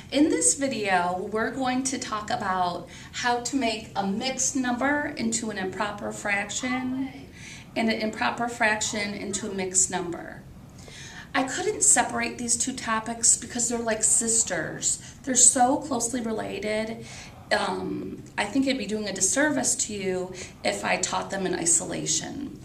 In this video, we're going to talk about how to make a mixed number into an improper fraction and an improper fraction into a mixed number. I couldn't separate these two topics because they're like sisters. They're so closely related. I think it'd be doing a disservice to you if I taught them in isolation.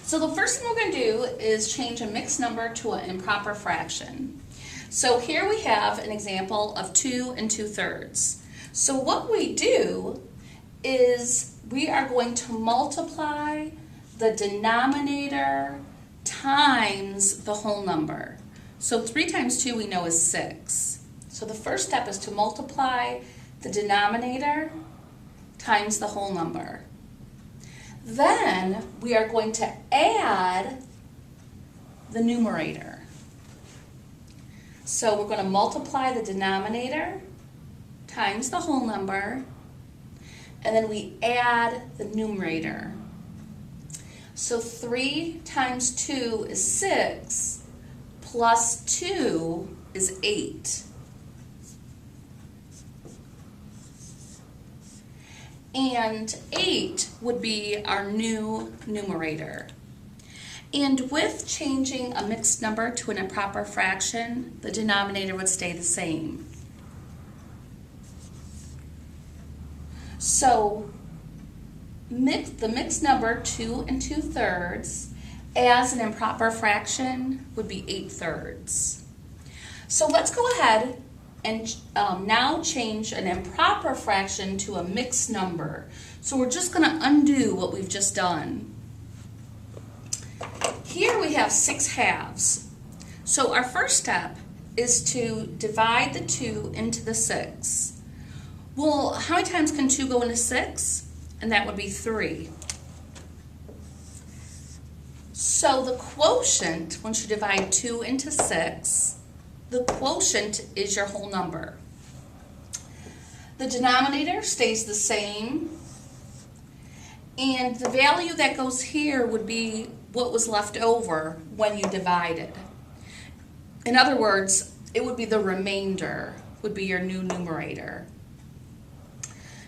So the first thing we're going to do is change a mixed number to an improper fraction. So here we have an example of 2 2/3. So what we do is we are going to multiply the denominator times the whole number. So 3 times 2 we know is 6. So the first step is to multiply the denominator times the whole number. Then we are going to add the numerator. So we're going to multiply the denominator times the whole number, and then we add the numerator. So 3 times 2 is 6, plus 2 is 8. And 8 would be our new numerator. And with changing a mixed number to an improper fraction, the denominator would stay the same. So the mixed number 2 2/3 as an improper fraction would be 8/3. So let's go ahead and now change an improper fraction to a mixed number. So we're just going to undo what we've just done. Here we have 6 halves. So our first step is to divide the 2 into the 6. Well, how many times can 2 go into 6? And that would be 3. So the quotient, once you divide 2 into 6, the quotient is your whole number. The denominator stays the same, and the value that goes here would be what was left over when you divided. In other words, it would be the remainder, would be your new numerator.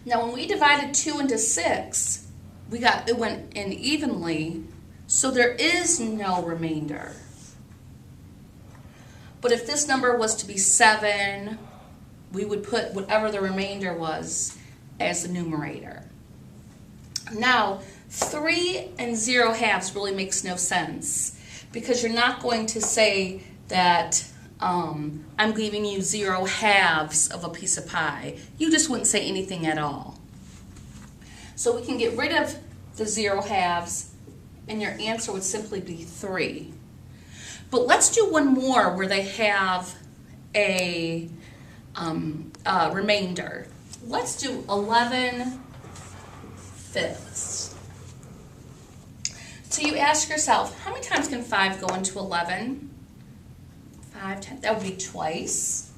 Now when we divided 2 into 6, it went in evenly, so there is no remainder. But if this number was to be 7, we would put whatever the remainder was as the numerator. Now, 3 and 0 halves really makes no sense, because you're not going to say that I'm giving you 0 halves of a piece of pie. You just wouldn't say anything at all. So we can get rid of the 0 halves, and your answer would simply be 3. But let's do one more where they have a remainder. Let's do 11/5. So you ask yourself, how many times can 5 go into 11? 5 times, that would be twice.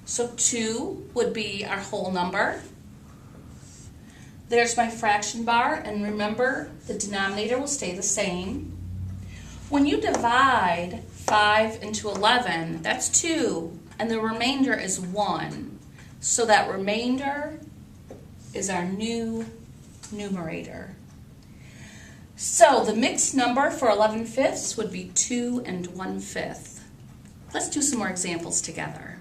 So 2 would be our whole number. There's my fraction bar, and remember, the denominator will stay the same. When you divide 5 into 11, that's 2, and the remainder is 1. So that remainder is our new numerator. So the mixed number for 11/5 would be 2 1/5. Let's do some more examples together.